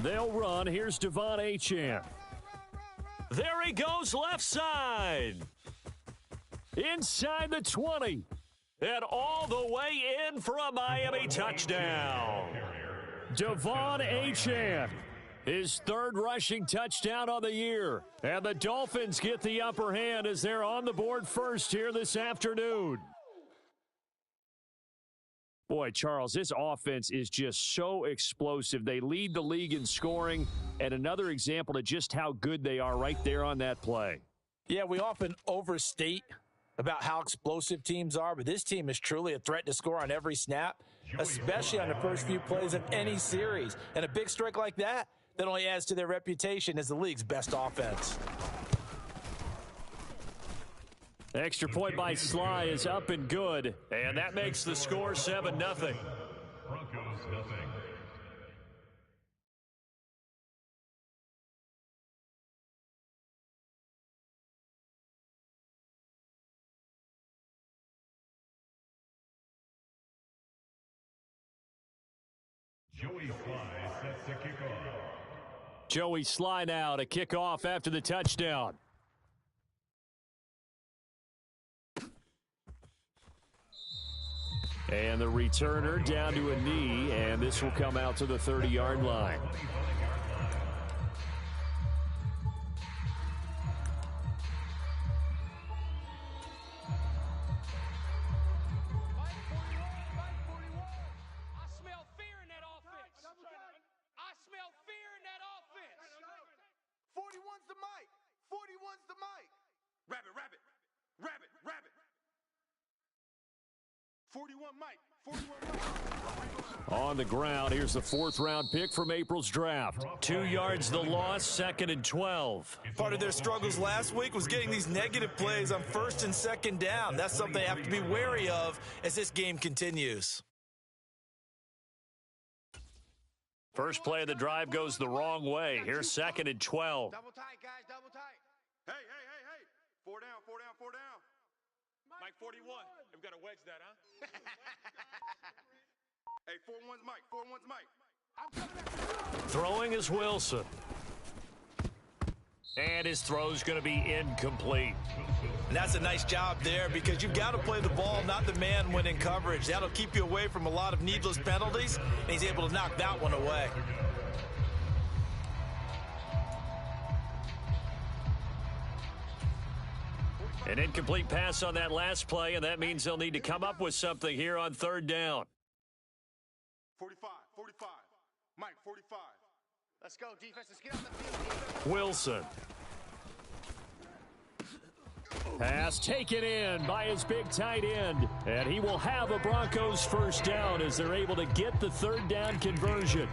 They'll run. Here's Devon Achane. There he goes left side. Inside the 20. And all the way in for a Miami touchdown. Devon Achane. His third rushing touchdown on the year. And the Dolphins get the upper hand as they're on the board first here this afternoon. Boy, Charles, this offense is just so explosive. They lead the league in scoring, and another example of just how good they are right there on that play. Yeah, we often overstate about how explosive teams are, but this team is truly a threat to score on every snap, especially on the first few plays of any series. And a big strike like that only adds to their reputation as the league's best offense. Extra point by Sly is up and good, and that makes the score 7-0. Broncos nothing. Joey Sly sets the kickoff. Joey Sly now to kick off after the touchdown. And the returner down to a knee, and this will come out to the 30-yard line. On the ground, here's the fourth-round pick from April's draft. 2 yards the loss, 2nd and 12. Part of their struggles last week was getting these negative plays on 1st and 2nd down. That's something they have to be wary of as this game continues. First play of the drive goes the wrong way. Here's 2nd and 12. Double tight, guys, double tight. Hey. 4 down. Mike 41. We've got to wedge that, huh? Hey, 4-1's Mike. Throwing is Wilson. And his throw's going to be incomplete. And that's a nice job there because you've got to play the ball, not the man when in coverage. That'll keep you away from a lot of needless penalties, and he's able to knock that one away. An incomplete pass on that last play, and that means they'll need to come up with something here on 3rd down. 45. Mike, 45. Let's go, defense. Let's get out the field. Wilson. Pass taken in by his big tight end. And he will have a Broncos first down as they're able to get the 3rd down conversion.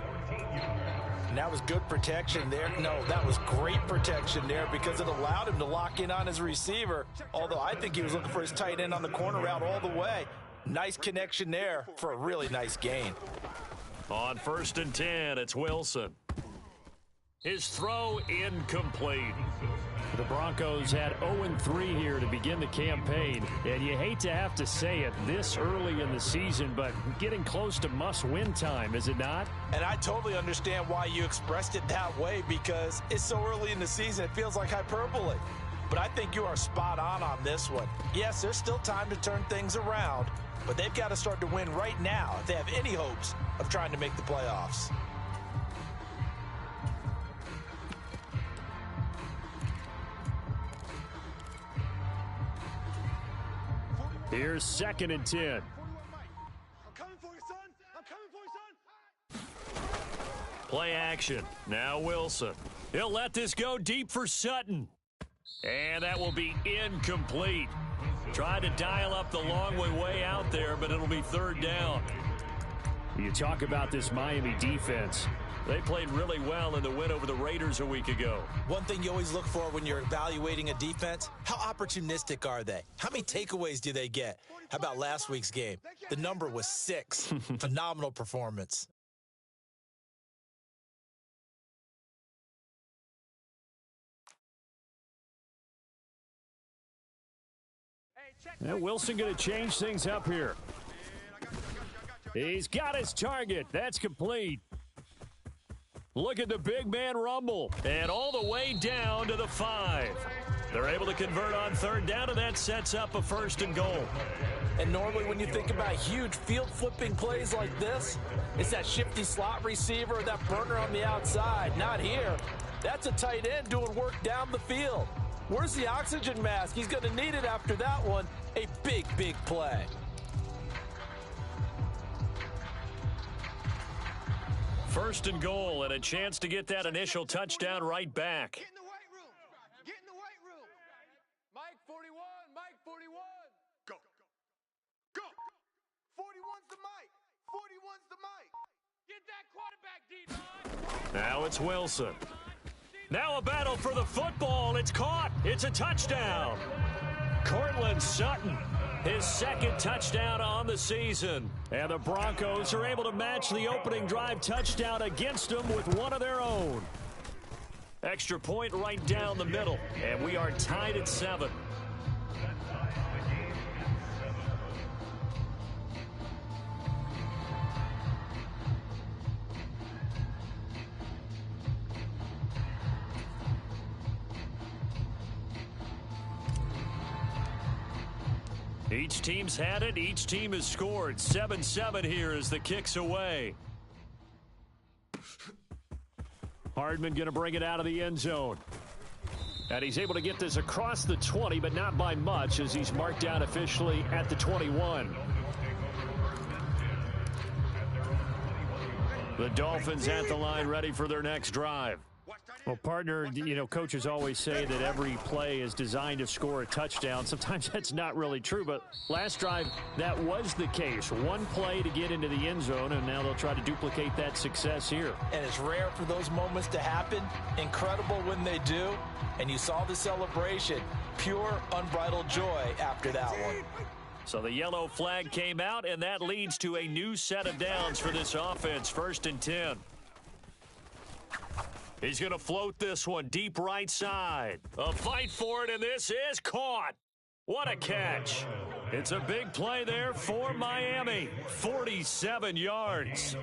And that was good protection there. No, that was great protection there because it allowed him to lock in on his receiver. Although I think he was looking for his tight end on the corner route all the way. Nice connection there for a really nice gain. On 1st and 10, it's Wilson. His throw incomplete. The Broncos had 0-3 here to begin the campaign, and you hate to have to say it this early in the season, but getting close to must-win time, is it not? And I totally understand why you expressed it that way because it's so early in the season, it feels like hyperbole. But I think you are spot on this one. Yes, there's still time to turn things around, but they've got to start to win right now if they have any hopes of trying to make the playoffs. Here's 2nd and 10. I'm coming for you, son. Play action. Now Wilson. He'll let this go deep for Sutton. And that will be incomplete. Tried to dial up the long way out there, but it'll be 3rd down. You talk about this Miami defense. They played really well in the win over the Raiders a week ago. One thing you always look for when you're evaluating a defense, how opportunistic are they? How many takeaways do they get? How about last week's game? The number was 6. Phenomenal performance. Now Wilson going to change things up here. He's got his target. That's complete. Look at the big man rumble. And all the way down to the 5. They're able to convert on third down, and that sets up a 1st and goal. And normally when you think about huge field-flipping plays like this, it's that shifty slot receiver or that burner on the outside. Not here. That's a tight end doing work down the field. Where's the oxygen mask? He's going to need it after that one. A big, big play. First and goal, and a chance to get that initial touchdown right back. Get in the weight room. Get in the weight room. Mike 41. Mike 41. Go. Go. 41's the mic. 41's the mic. Get that quarterback, D-Line. Now it's Wilson. Now a battle for the football. It's caught. It's a touchdown. Cortland Sutton, his 2nd touchdown on the season. And the Broncos are able to match the opening drive touchdown against them with one of their own. Extra point right down the middle. And we are tied at 7. Each team's had it. Each team has scored. 7-7 here as the kick's away. Hardman going to bring it out of the end zone. And he's able to get this across the 20, but not by much as he's marked down officially at the 21. The Dolphins at the line ready for their next drive. Well, partner, coaches always say that every play is designed to score a touchdown. Sometimes that's not really true, but last drive, that was the case. One play to get into the end zone, and now they'll try to duplicate that success here. And it's rare for those moments to happen. Incredible when they do. And you saw the celebration. Pure, unbridled joy after that one. So the yellow flag came out, and that leads to a new set of downs for this offense. 1st and 10. He's going to float this one deep right side. A fight for it, and this is caught. What a catch. It's a big play there for Miami. 47 yards.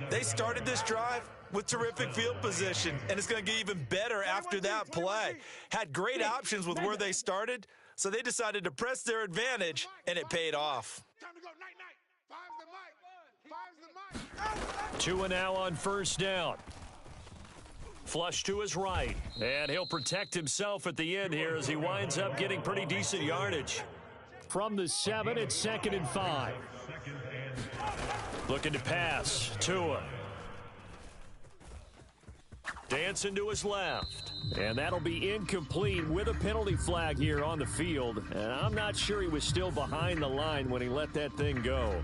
They started this drive with terrific field position, and it's going to get even better after that play. Had great options with where they started, so they decided to press their advantage, and it paid off. Time to go. Night. Five's the mic. 2 and now on 1st down. Flush to his right, and he'll protect himself at the end here as he winds up getting pretty decent yardage. From the 7, it's 2nd and 5. Looking to pass. Tua. Dancing to his left. And that'll be incomplete with a penalty flag here on the field. And I'm not sure he was still behind the line when he let that thing go.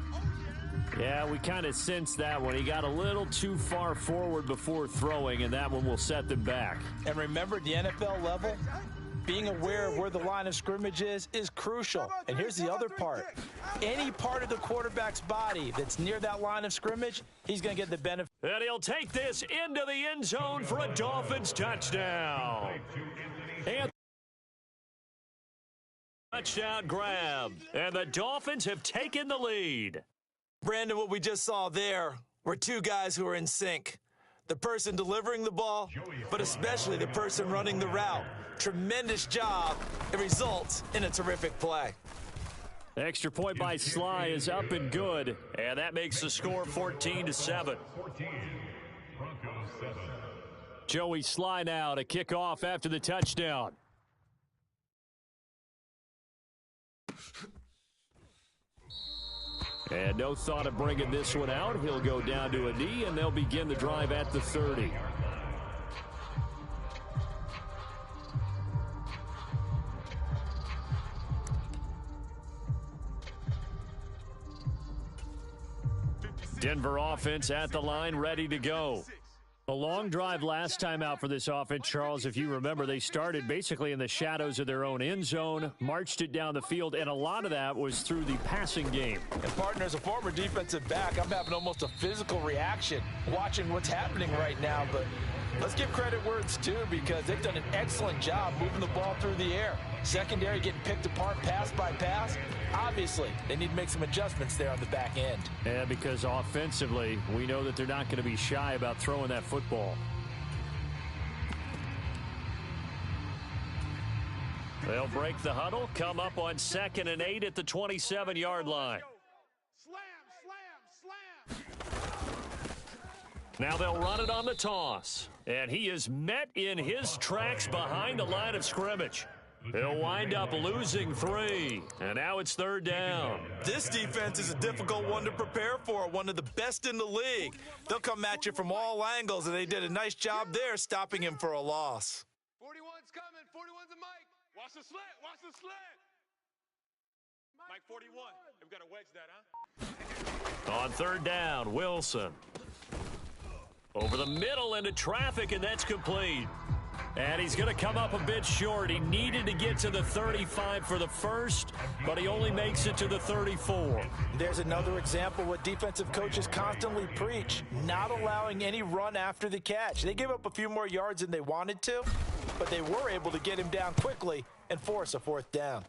Yeah, we kind of sensed that one. He got a little too far forward before throwing, and that one will set them back. And remember, at the NFL level, being aware of where the line of scrimmage is crucial. And here's the other part. Any part of the quarterback's body that's near that line of scrimmage, he's going to get the benefit. And he'll take this into the end zone for a Dolphins touchdown. And touchdown grab. And the Dolphins have taken the lead. Brandon, what we just saw there were two guys who are in sync. The person delivering the ball, but especially the person running the route. Tremendous job. It results in a terrific play. Extra point by Sly is up and good, and that makes the score 14-7. Joey Sly now to kick off after the touchdown. And no thought of bringing this one out. He'll go down to a knee, and they'll begin the drive at the 30. Denver offense at the line, ready to go. A long drive last time out for this offense, Charles. If you remember, they started basically in the shadows of their own end zone, marched it down the field, and a lot of that was through the passing game. And partner, as a former defensive back, I'm having almost a physical reaction watching what's happening right now. But Let's give credit where it's due because they've done an excellent job moving the ball through the air. Secondary getting picked apart pass by pass. Obviously, they need to make some adjustments there on the back end. Yeah, because offensively, we know that they're not going to be shy about throwing that football. They'll break the huddle, come up on 2nd and 8 at the 27-yard line. Slam, Now they'll run it on the toss. And he is met in his tracks behind the line of scrimmage. He'll wind up losing 3. And now it's 3rd down. This defense is a difficult one to prepare for, one of the best in the league. They'll come at you from all angles, and they did a nice job there stopping him for a loss. 41's coming. 41's a Mike. Watch the slant. Watch the slant. Mike 41. We've got to wedge that, huh? On 3rd down, Wilson. Over the middle into traffic, and that's complete. And he's going to come up a bit short. He needed to get to the 35 for the first, but he only makes it to the 34. There's another example what defensive coaches constantly preach, not allowing any run after the catch. They gave up a few more yards than they wanted to, but they were able to get him down quickly and force a 4th down.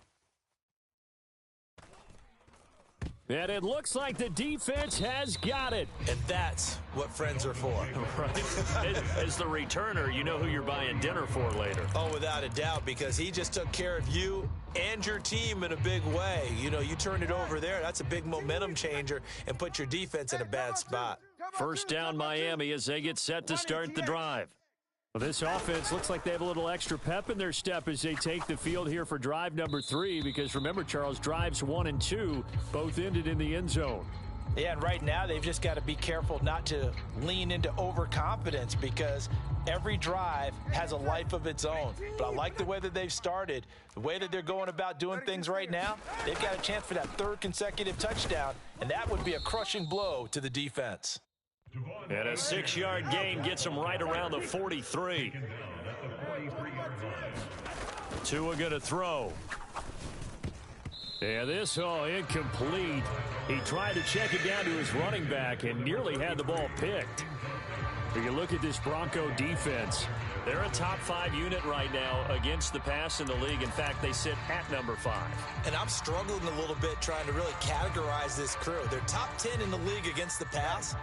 And it looks like the defense has got it. And that's what friends are for. Right. As the returner, you know who you're buying dinner for later. Oh, without a doubt, because he just took care of you and your team in a big way. You know, you turned it over there. That's a big momentum changer and put your defense in a bad spot. 1st down, Miami, as they get set to start the drive. Well, this offense looks like they have a little extra pep in their step as they take the field here for drive number 3, because remember, Charles, drives 1 and 2 both ended in the end zone. Yeah, and right now they've just got to be careful not to lean into overconfidence because every drive has a life of its own. But I like the way that they've started, the way that they're going about doing things right now. They've got a chance for that 3rd consecutive touchdown, and that would be a crushing blow to the defense. And a 6-yard gain gets him right around the 43. Tua going to throw. And this, incomplete. He tried to check it down to his running back and nearly had the ball picked. If you look at this Bronco defense, they're a top 5 unit right now against the pass in the league. In fact, they sit at number 5. And I'm struggling a little bit trying to really categorize this crew. They're top 10 in the league against the pass,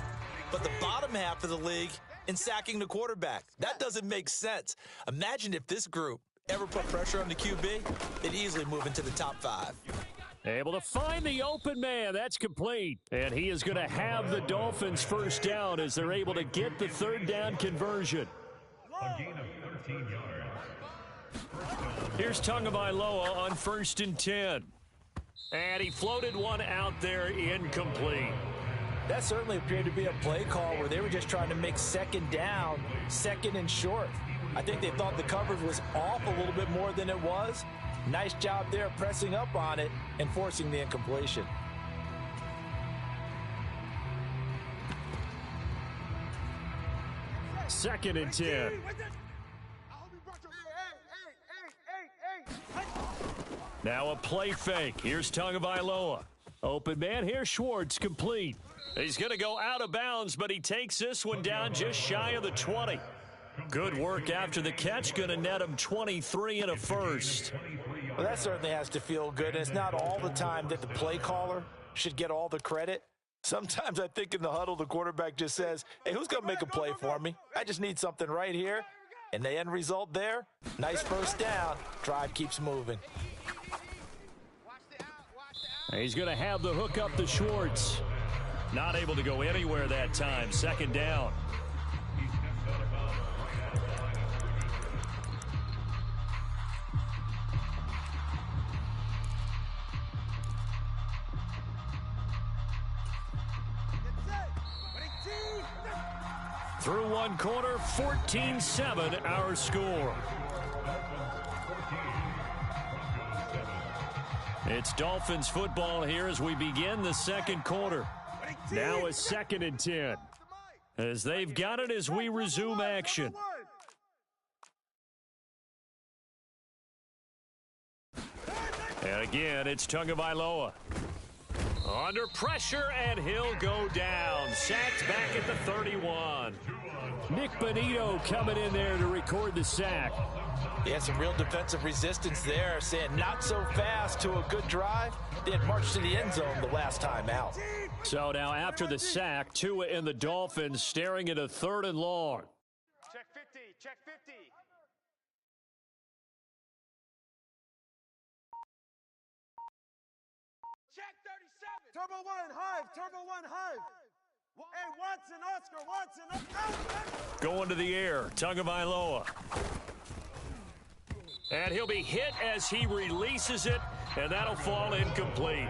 but the bottom half of the league in sacking the quarterback. That doesn't make sense. Imagine if this group ever put pressure on the QB, they'd easily move into the top 5. Able to find the open man. That's complete. And he is going to have the Dolphins 1st down as they're able to get the 3rd down conversion. A gain of 13 yards. Here's Tagovailoa on 1st and 10. And he floated one out there incomplete. That certainly appeared to be a play call where they were just trying to make 2nd down, 2nd and short. I think they thought the coverage was off a little bit more than it was. Nice job there pressing up on it and forcing the incompletion. Second and 10. Now a play fake. Here's Tagovailoa. Open man. Here's Schwartz, complete. He's going to go out of bounds, but he takes this one down just shy of the 20. Good work after the catch. Going to net him 23 and a first. Well, that certainly has to feel good. And it's not all the time that the play caller should get all the credit. Sometimes I think in the huddle, the quarterback just says, hey, who's going to make a play for me? I just need something right here. And the end result there, nice 1st down. Drive keeps moving. He's going to have the hook up to Schwartz. Not able to go anywhere that time. 2nd down. Through one quarter, 14-7 our score. It's Dolphins football here as we begin the 2nd quarter. Now a 2nd and 10. As they've got it as we resume action. And again, it's Tagovailoa. Under pressure, and he'll go down. Sacked back at the 31. Nick Bonito coming in there to record the sack. Yeah, some real defensive resistance there, saying not so fast to a good drive. They had marched to the end zone the last time out. So now after the sack, Tua and the Dolphins staring at a 3rd and long. Check 50, check 50. Check 37. Turbo 1, Hive. Turbo 1, Hive. Hey, Watson, Oscar, Watson. Going to the air, Tagovailoa. And he'll be hit as he releases it, and that'll fall incomplete.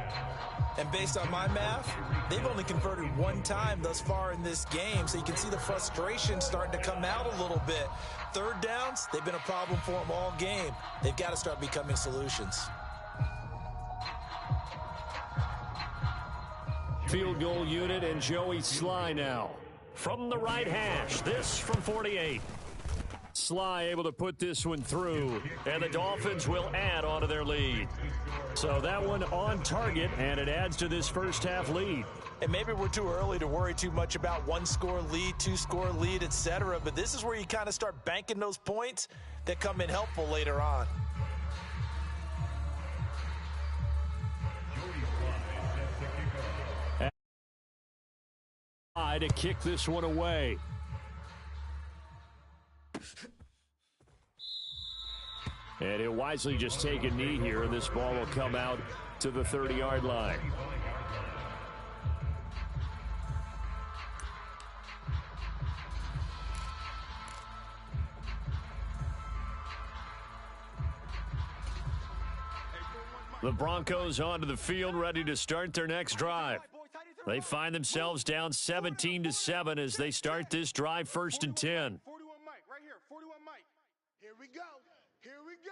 And based on my math, they've only converted 1 time thus far in this game, so you can see the frustration starting to come out a little bit. 3rd downs, they've been a problem for them all game. They've got to start becoming solutions. Field goal unit and Joey Sly now. From the right hash, this from 48. Sly able to put this one through, and the Dolphins will add on to their lead. So that one on target, and it adds to this first half lead. And maybe we're too early to worry too much about 1-score lead, 2-score lead, etc. But this is where you kind of start banking those points that come in helpful later on. To kick this one away. And he'll wisely just take a knee here, and this ball will come out to the 30-yard line. The Broncos onto the field, ready to start their next drive. They find themselves down 17-7 as they start this drive, 1st and 10. 41 Mike, right here, 41 Mike. Here we go, here we go,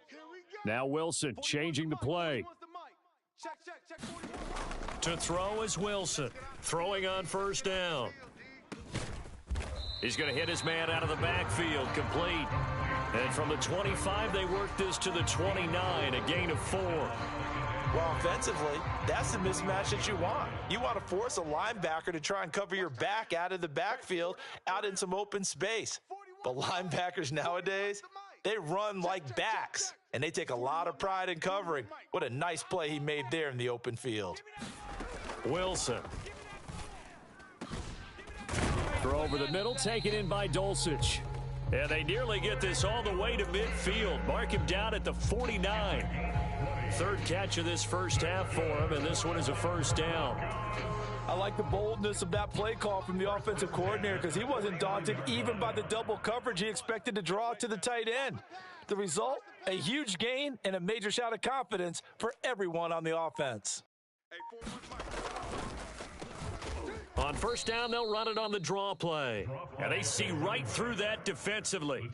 here we go. Now Wilson changing the play. Check 41. To throw is Wilson, throwing on 1st down. He's going to hit his man out of the backfield, complete. And from the 25, they work this to the 29, a gain of 4. Well, offensively, that's the mismatch that you want. You want to force a linebacker to try and cover your back out of the backfield, out in some open space. But linebackers nowadays, they run like backs, and they take a lot of pride in covering. What a nice play he made there in the open field. Wilson. Throw over the middle, taken in by Dulcich. And they nearly get this all the way to midfield. Mark him down at the 49. 3rd catch of this first half for him, and this one is a 1st down. I like the boldness of that play call from the offensive coordinator because he wasn't daunted even by the double coverage he expected to draw to the tight end. The result, a huge gain and a major shout of confidence for everyone on the offense. On 1st down, they'll run it on the draw play. And they see right through that defensively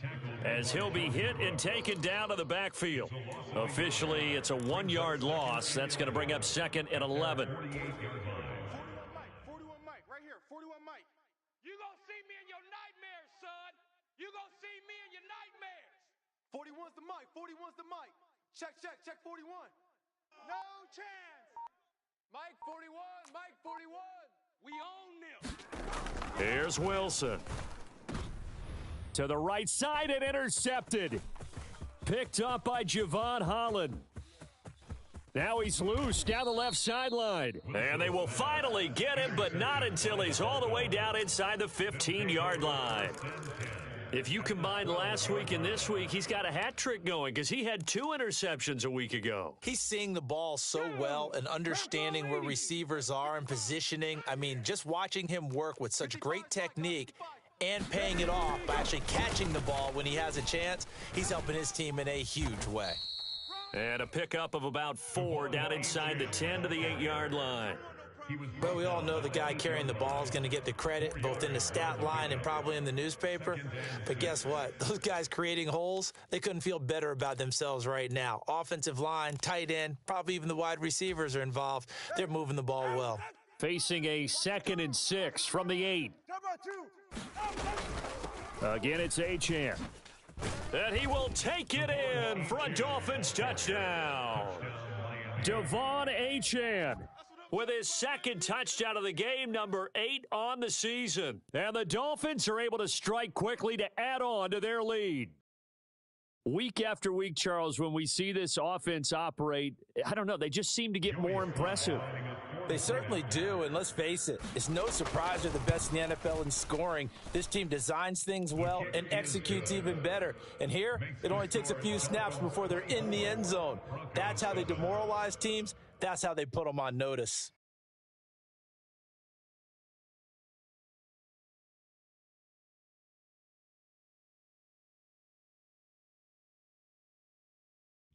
as he'll be hit and taken down to the backfield. Officially, it's a 1-yard loss. That's going to bring up 2nd and 11. 41 Mike, right here, 41 Mike. You gonna see me in your nightmares, son. You gonna see me in your nightmares. 41's the Mike, 41's the Mike. Check 41. No chance. Mike 41, Mike 41. We own them. Here's Wilson. To the right side and intercepted. Picked up by Javon Holland. Now he's loose down the left sideline. And they will finally get him, but not until he's all the way down inside the 15-yard line. If you combine last week and this week, he's got a hat trick going because he had 2 interceptions a week ago. He's seeing the ball so well and understanding where receivers are and positioning. I mean, just watching him work with such great technique and paying it off by actually catching the ball when he has a chance, he's helping his team in a huge way. And a pickup of about 4 down inside the 10 to the 8-yard line. But we all know the guy carrying the ball is going to get the credit both in the stat line and probably in the newspaper. But guess what? Those guys creating holes, they couldn't feel better about themselves right now. Offensive line, tight end, probably even the wide receivers are involved. They're moving the ball well. Facing a 2nd and 6 from the 8. Again, it's Achane. And he will take it in for a Dolphins touchdown. Devon Achane with his second touchdown of the game, number 8 on the season. And the Dolphins are able to strike quickly to add on to their lead. Week after week, Charles, when we see this offense operate, I don't know, they just seem to get more impressive. They certainly do, and let's face it, it's no surprise they're the best in the NFL in scoring. This team designs things well and executes even better. And here, it only takes a few snaps before they're in the end zone. That's how they demoralize teams. That's how they put them on notice.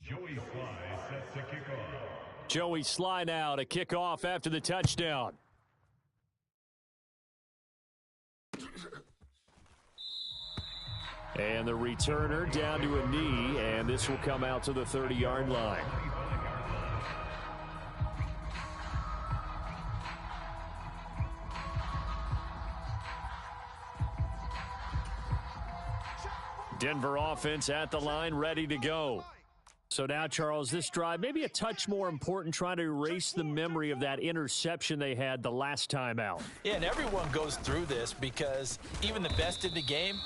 Joey Sly sets the kickoff. Joey Sly now to kick off after the touchdown. And the returner down to a knee, and this will come out to the 30-yard line. Denver offense at the line, ready to go. So now, Charles, this drive, maybe a touch more important, trying to erase the memory of that interception they had the last time out. Yeah, and everyone goes through this because even the best in the game,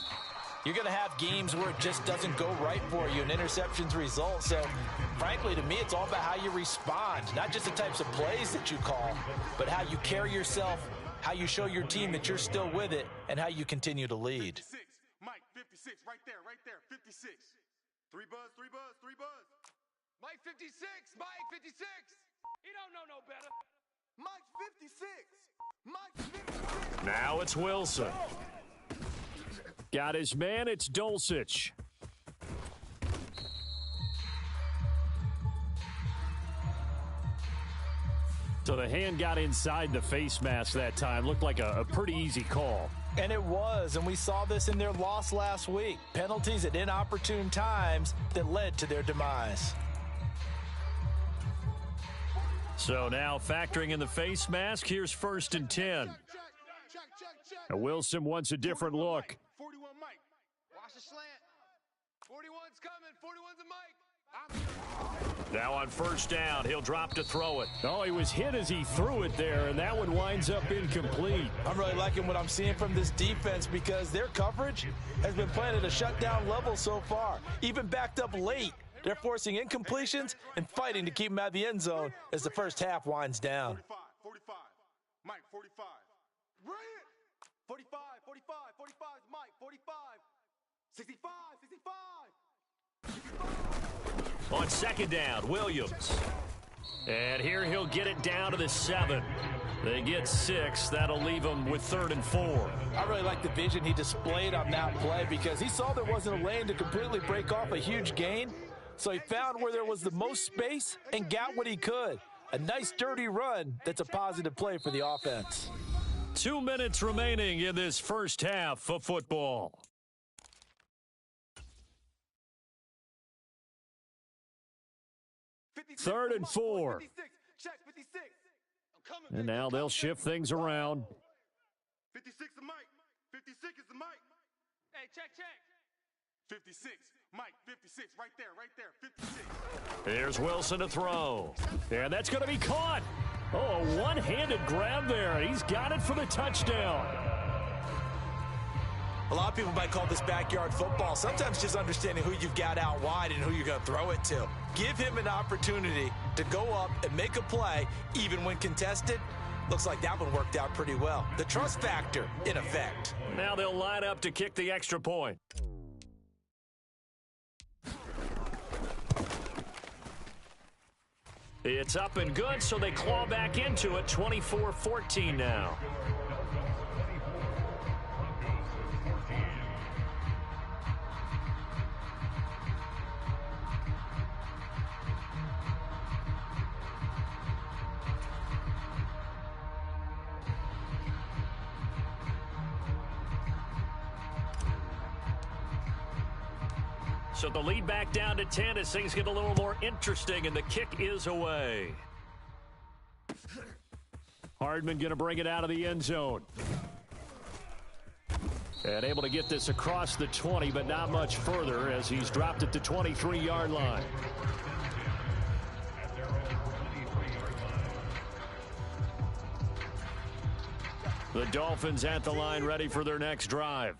you're going to have games where it just doesn't go right for you and interceptions result. So, frankly, to me, it's all about how you respond, not just the types of plays that you call, but how you carry yourself, how you show your team that you're still with it, and how you continue to lead. 56, Mike, 56, right there, 56. 3 buzz, 3 buzz, 3 buzz. Mike 56, Mike 56. He don't know no better. Mike 56. Mike 56. Now it's Wilson. Got his man, it's Dulcich. So the hand got inside the face mask that time. Looked like a pretty easy call. And it was, and we saw this in their loss last week. Penalties at inopportune times that led to their demise. So now factoring in the face mask, here's 1st and 10. Now Wilson wants a different look. 41 Mike. Watch the slant. 41's coming. 41's a Mike. Now on 1st down, he'll drop to throw it. Oh, he was hit as he threw it there, and that one winds up incomplete. I'm really liking what I'm seeing from this defense because their coverage has been playing at a shutdown level so far. Even backed up late, they're forcing incompletions and fighting to keep them out of the end zone as the first half winds down. 45. Mike, 45. Bring it. 45 is Mike. 45. 65. On 2nd down, Williams. And here he'll get it down to the 7. They get 6. That'll leave them with 3rd and 4. I really like the vision he displayed on that play because he saw there wasn't a lane to completely break off a huge gain. So he found where there was the most space and got what he could. A nice, dirty run that's a positive play for the offense. 2 minutes remaining in this first half of football. 3rd and 4. 56. Check 56. And now they'll shift things around. 56 is Mike. 56 is the Mike. Hey, check. 56. Mike, 56. Right there. 56. Here's Wilson to throw. And that's going to be caught. Oh, a one-handed grab there. He's got it for the touchdown. A lot of people might call this backyard football. Sometimes just understanding who you've got out wide and who you're going to throw it to. Give him an opportunity to go up and make a play, even when contested. Looks like that one worked out pretty well. The trust factor in effect. Now they'll line up to kick the extra point. It's up and good, so they claw back into it. 24-14 now. So the lead back down to 10 as things get a little more interesting, and the kick is away. Hardman going to bring it out of the end zone. And able to get this across the 20, but not much further as he's dropped it to 23-yard line. The Dolphins at the line, ready for their next drive.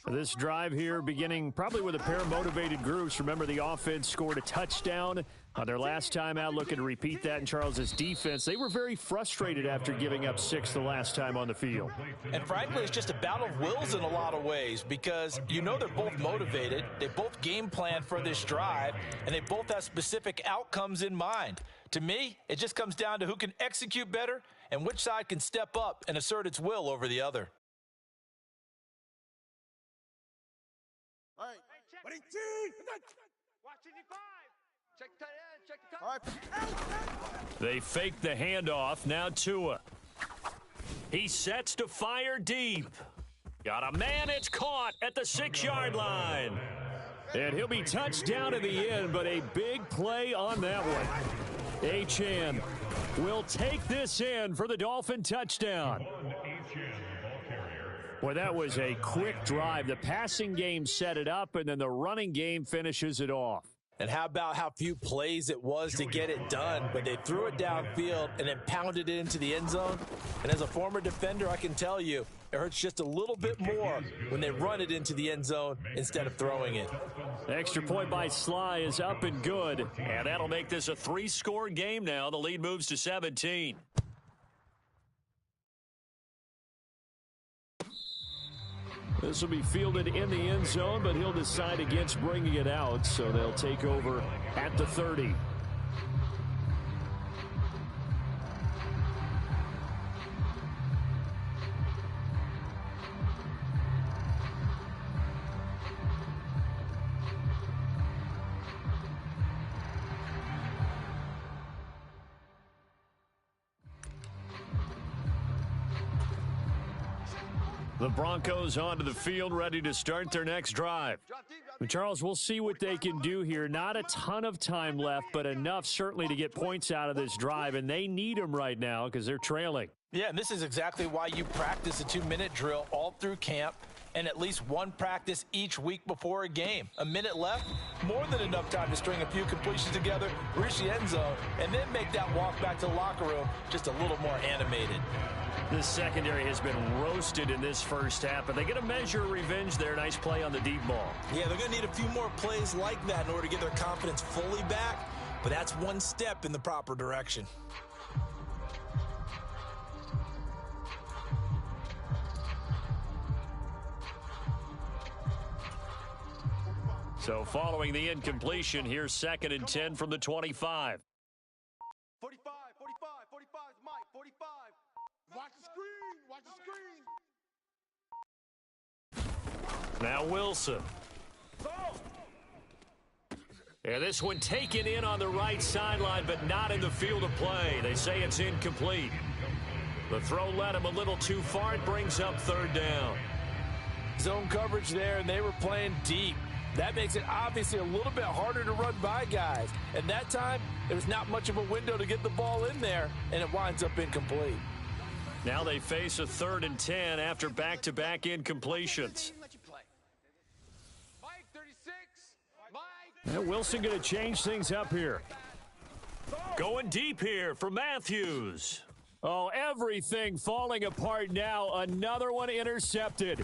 This drive here beginning probably with a pair of motivated groups. Remember, the offense scored a touchdown on their last time out, looking to repeat that in Charles's defense. They were very frustrated after giving up 6 the last time on the field. And frankly, it's just a battle of wills in a lot of ways because you know they're both motivated. They both game plan for this drive, and they both have specific outcomes in mind. To me, it just comes down to who can execute better and which side can step up and assert its will over the other. All right. Watch 85. Check the tight end. Check the tight All right. They fake the handoff. Now Tua. He sets to fire deep. Got a man. It's caught at the 6-yard line. And he'll be touched down in the end, but a big play on that one. Achane will take this in for the Dolphin touchdown. Boy, that was a quick drive. The passing game set it up, and then the running game finishes it off. And how about how few plays it was to get it done, but they threw it downfield and then pounded it into the end zone. And as a former defender, I can tell you, it hurts just a little bit more when they run it into the end zone instead of throwing it. The extra point by Sly is up and good, and that'll make this a 3-score game now. The lead moves to 17. This will be fielded in the end zone, but he'll decide against bringing it out, so they'll take over at the 30. The Broncos onto the field, ready to start their next drive. And Charles, we'll see what they can do here. Not a ton of time left, but enough certainly to get points out of this drive, and they need them right now because they're trailing. Yeah, and this is exactly why you practice a 2-minute drill all through camp and at least one practice each week before a game. A minute left, more than enough time to string a few completions together, reach the end zone, and then make that walk back to the locker room just a little more animated. This secondary has been roasted in this first half, but they get a measure of revenge there. Nice play on the deep ball. Yeah, they're going to need a few more plays like that in order to get their confidence fully back, but that's one step in the proper direction. So following the incompletion, here's 2nd and 10 from the 25. 45, 45 is Mike, 45. Watch the screen. Now Wilson. And this one taken in on the right sideline, but not in the field of play. They say it's incomplete. The throw led him a little too far. It brings up 3rd down. Zone coverage there, and they were playing deep. That makes it obviously a little bit harder to run by guys. And that time, there was not much of a window to get the ball in there, and it winds up incomplete. Now they face a 3rd and 10 after back-to-back incompletions. Mike, 36. Mike. And Wilson going to change things up here. Going deep here for Matthews. Oh, everything falling apart now. Another one intercepted.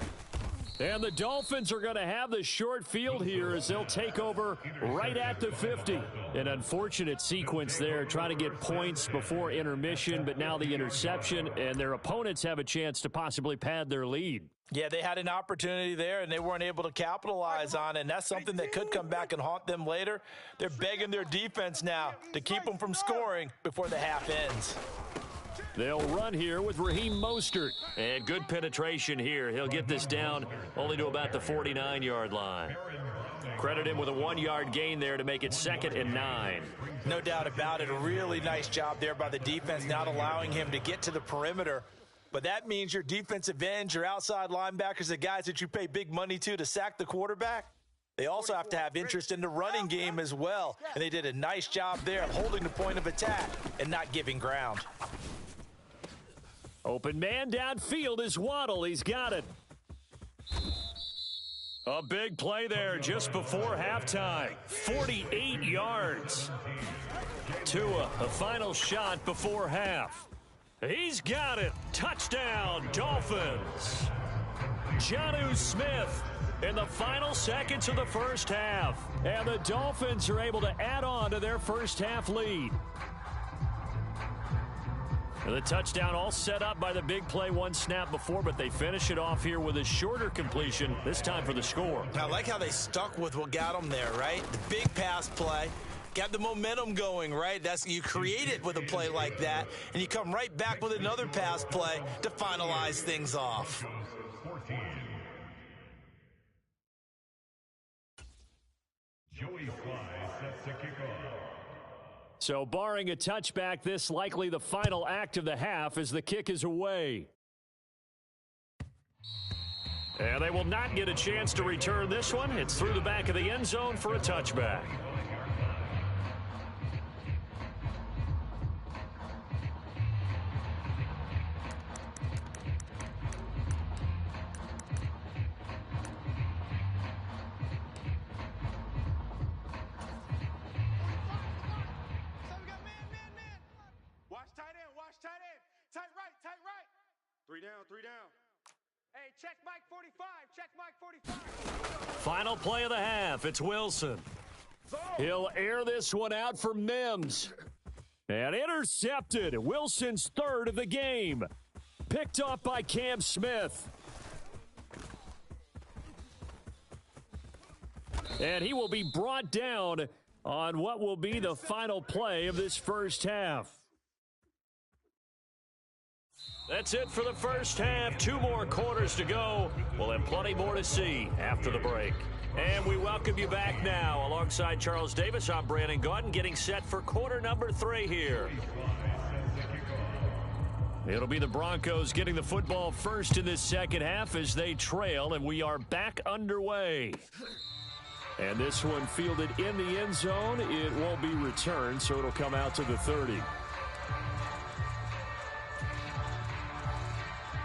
And the Dolphins are going to have the short field here as they'll take over right at the 50. An unfortunate sequence there, trying to get points before intermission, but now the interception, and their opponents have a chance to possibly pad their lead. Yeah, they had an opportunity there, and they weren't able to capitalize on it, and that's something that could come back and haunt them later. They're begging their defense now to keep them from scoring before the half ends. They'll run here with Raheem Mostert. And good penetration here. He'll get this down only to about the 49-yard line. Credit him with a 1-yard gain there to make it 2nd and 9. No doubt about it. A really nice job there by the defense, not allowing him to get to the perimeter. But that means your defensive ends, your outside linebackers, the guys that you pay big money to sack the quarterback, they also have to have interest in the running game as well. And they did a nice job there of holding the point of attack and not giving ground. Open man downfield is Waddle. He's got it. A big play there just before halftime. 48 yards. Tua, a final shot before half. He's got it. Touchdown, Dolphins. Jonnu Smith in the final seconds of the first half. And the Dolphins are able to add on to their first half lead. And the touchdown all set up by the big play one snap before, but they finish it off here with a shorter completion, this time for the score. I like how they stuck with what got them there, right? The big pass play. Got the momentum going, right? You create it with a play like that, and you come right back with another pass play to finalize things off. Joey Sly sets the kickoff. So barring a touchback, this likely the final act of the half as the kick is away. And they will not get a chance to return this one. It's through the back of the end zone for a touchback. Three down. Hey, check Mike 45. Check Mike 45. Final play of the half. It's Wilson. He'll air this one out for Mims. And intercepted. Wilson's third of the game. Picked off by Cam Smith. And he will be brought down on what will be the final play of this first half. That's it for the first half. 2 more quarters to go. We'll have plenty more to see after the break. And we welcome you back now. Alongside Charles Davis, I'm Brandon Gaudin, getting set for quarter number 3 here. It'll be the Broncos getting the football first in this second half as they trail, and we are back underway. And this one fielded in the end zone. It won't be returned, so it'll come out to the 30.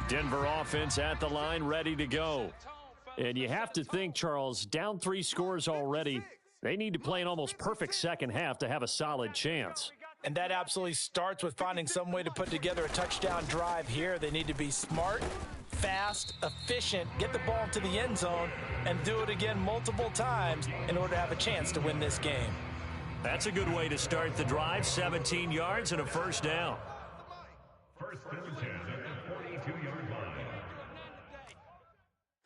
Denver offense at the line, ready to go. And you have to think, Charles, down 3 scores already. They need to play an almost perfect second half to have a solid chance. And that absolutely starts with finding some way to put together a touchdown drive here. They need to be smart, fast, efficient, get the ball into the end zone, and do it again multiple times in order to have a chance to win this game. That's a good way to start the drive. 17 yards and a first down. First and 10 at the 42-yard line.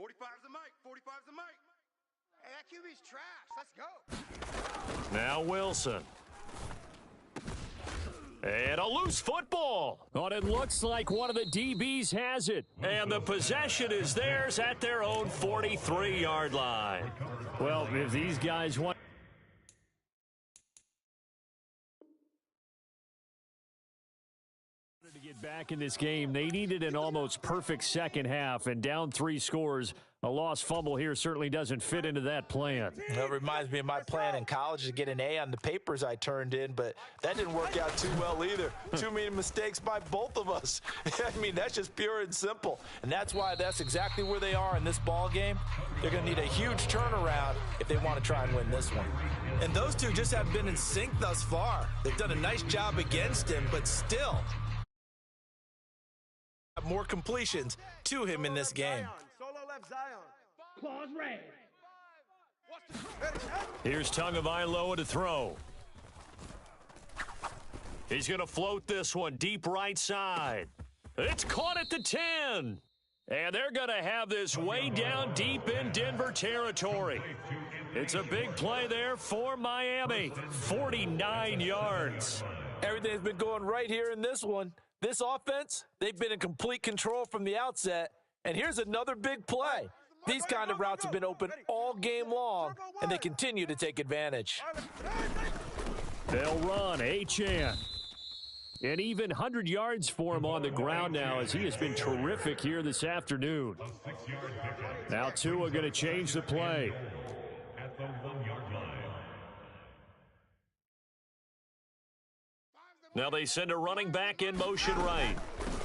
45's the mic. 45's the mic. Hey, that QB's trash. Let's go. Now Wilson. And a loose football. But it looks like one of the DBs has it. And the possession is theirs at their own 43-yard line. Well, if these guys want to get back in this game, they needed an almost perfect second half. And down 3 scores, a lost fumble here certainly doesn't fit into that plan. That reminds me of my plan in college to get an A on the papers I turned in, but that didn't work out too well either. Too many mistakes by both of us. I mean, that's just pure and simple. And that's why that's exactly where they are in this ball game. They're going to need a huge turnaround if they want to try and win this one. And those two just haven't been in sync thus far. They've done a nice job against him, but still have more completions to him in this game. Solo left Zion. Claws red. Here's Tagovailoa to throw. He's going to float this one deep right side. It's caught at the 10. And they're going to have this way down deep in Denver territory. It's a big play there for Miami. 49 yards. Everything's been going right here in this one. This offense, they've been in complete control from the outset. And here's another big play. These kind of routes have been open all game long, and they continue to take advantage. They'll run. Achane. And even 100 yards for him on the ground now as he has been terrific here this afternoon. Now Tua going to change the play. At the 1-yard line. Now they send a running back in motion right.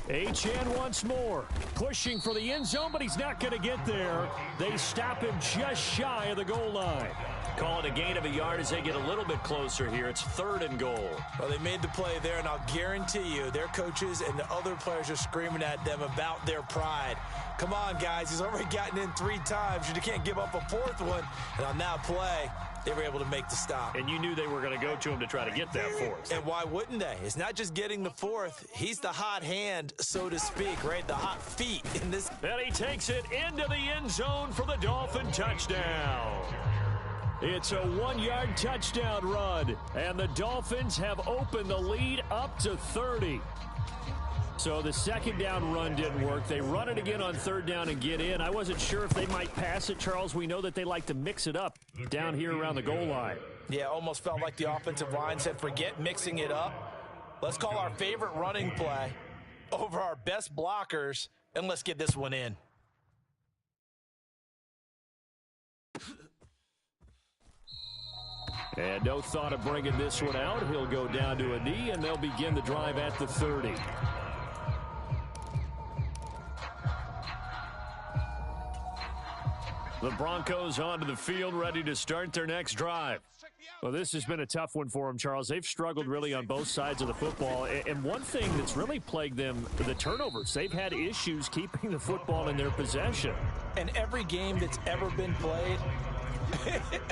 Achane once more. Pushing for the end zone, but he's not going to get there. They stop him just shy of the goal line. Call it a gain of a yard as they get a little bit closer here. It's 3rd and goal. Well, they made the play there, and I'll guarantee you their coaches and the other players are screaming at them about their pride. Come on, guys. He's already gotten in 3 times. You can't give up a 4th one. And on that play, they were able to make the stop. And you knew they were going to go to him to try to get that 4th. And why wouldn't they? It's not just getting the 4th. He's the hot hand, so to speak, right? The hot feet in this. And he takes it into the end zone for the Dolphin touchdown. It's a 1-yard touchdown run, and the Dolphins have opened the lead up to 30. So the 2nd down run didn't work. They run it again on 3rd down and get in. I wasn't sure if they might pass it, Charles. We know that they like to mix it up down here around the goal line. Yeah, almost felt like the offensive line said, forget mixing it up. Let's call our favorite running play over our best blockers, and let's get this one in. And no thought of bringing this one out. He'll go down to a knee, and they'll begin the drive at the 30. The Broncos onto the field, ready to start their next drive. Well, this has been a tough one for them, Charles. They've struggled really on both sides of the football. And one thing that's really plagued them, the turnovers. They've had issues keeping the football in their possession. And every game that's ever been played,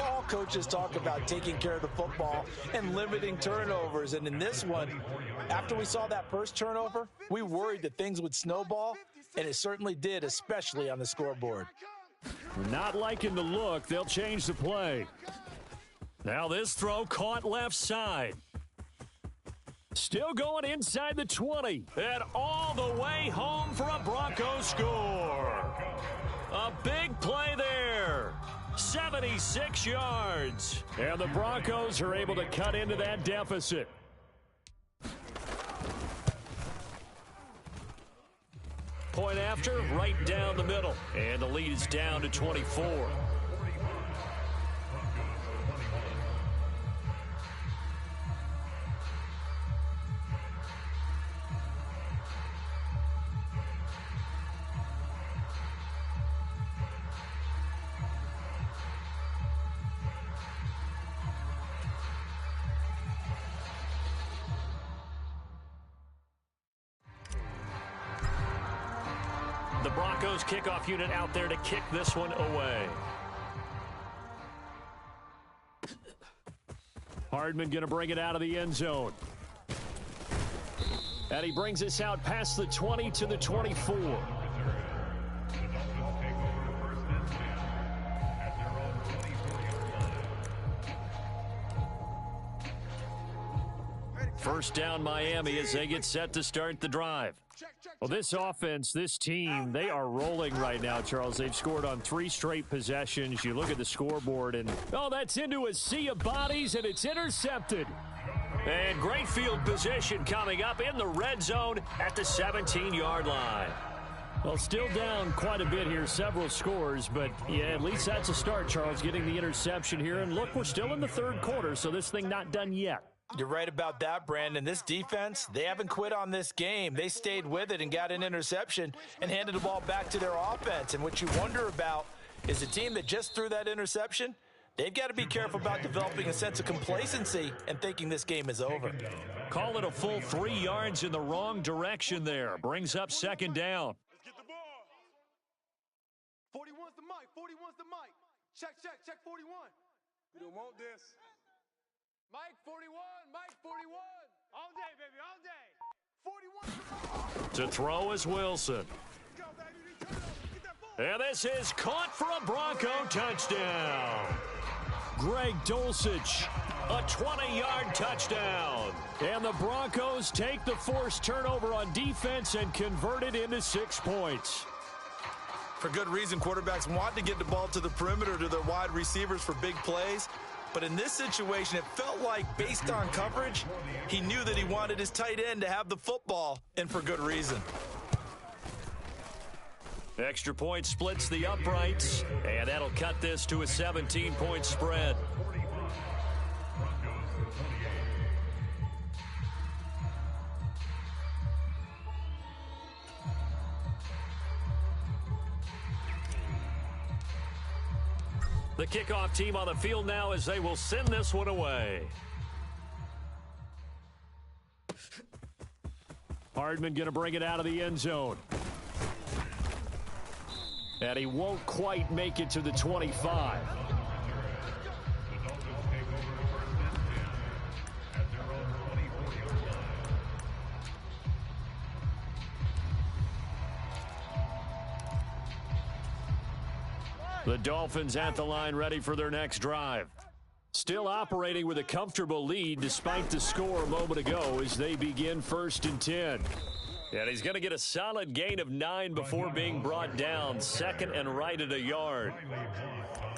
all coaches talk about taking care of the football and limiting turnovers. And in this one, after we saw that first turnover, we worried that things would snowball, and it certainly did, especially on the scoreboard. Not liking the look. They'll change the play. Now this throw caught left side. Still going inside the 20. And all the way home for a Broncos score. A big play there. 76 yards. And the Broncos are able to cut into that deficit. Point after, right down the middle. And the lead is down to 24. The Broncos kickoff unit out there to kick this one away. Hardman going to bring it out of the end zone. And he brings us out past the 20 to the 24. First down Miami as they get set to start the drive. Well, this offense, this team, they are rolling right now, Charles. They've scored on 3 straight possessions. You look at the scoreboard, and, oh, that's into a sea of bodies, and it's intercepted. And great field position coming up in the red zone at the 17-yard line. Well, still down quite a bit here, several scores, but, yeah, at least that's a start, Charles, getting the interception here. And, look, we're still in the 3rd quarter, so this thing not done yet. You're right about that, Brandon. This defense, they haven't quit on this game. They stayed with it and got an interception and handed the ball back to their offense. And what you wonder about is a team that just threw that interception, they've got to be careful about developing a sense of complacency and thinking this game is over. Call it a full 3 yards in the wrong direction there. Brings up 2nd down. Let's get the ball. 41's the mic. 41's the mic. Check 41. We don't want this. Mike 41, Mike 41. All day, baby, all day. 41's the mic. To throw is Wilson. And this is caught for a Bronco touchdown. Greg Dulcich, a 20-yard touchdown. And the Broncos take the forced turnover on defense and convert it into 6 points. For good reason, quarterbacks want to get the ball to the perimeter to their wide receivers for big plays. But in this situation, it felt like, based on coverage, he knew that he wanted his tight end to have the football, and for good reason. Extra point splits the uprights, and that'll cut this to a 17-point spread. The kickoff team on the field now as they will send this one away. Hardman going to bring it out of the end zone. And he won't quite make it to the 25. The Dolphins at the line ready for their next drive. Still operating with a comfortable lead despite the score a moment ago as they begin 1st and 10. And he's going to get a solid gain of 9 before being brought down. 2nd and right at a yard.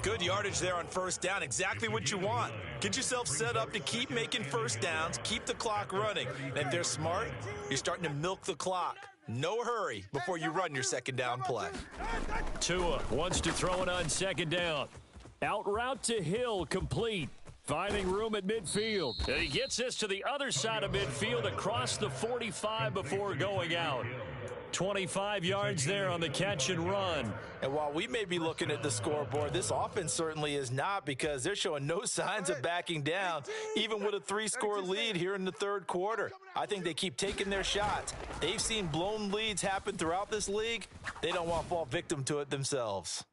Good yardage there on 1st down. Exactly what you want. Get yourself set up to keep making 1st downs, keep the clock running. And if they're smart, you're starting to milk the clock. No hurry before you run your 2nd down play. Tua wants to throw it on 2nd down. Out route to Hill, complete. Finding room at midfield. And he gets this to the other side of midfield across the 45 before going out. 25 yards there on the catch and run. And while we may be looking at the scoreboard, this offense certainly is not, because they're showing no signs of backing down, even with a 3-score lead here in the 3rd quarter. I think they keep taking their shots. They've seen blown leads happen throughout this league. They don't want to fall victim to it themselves.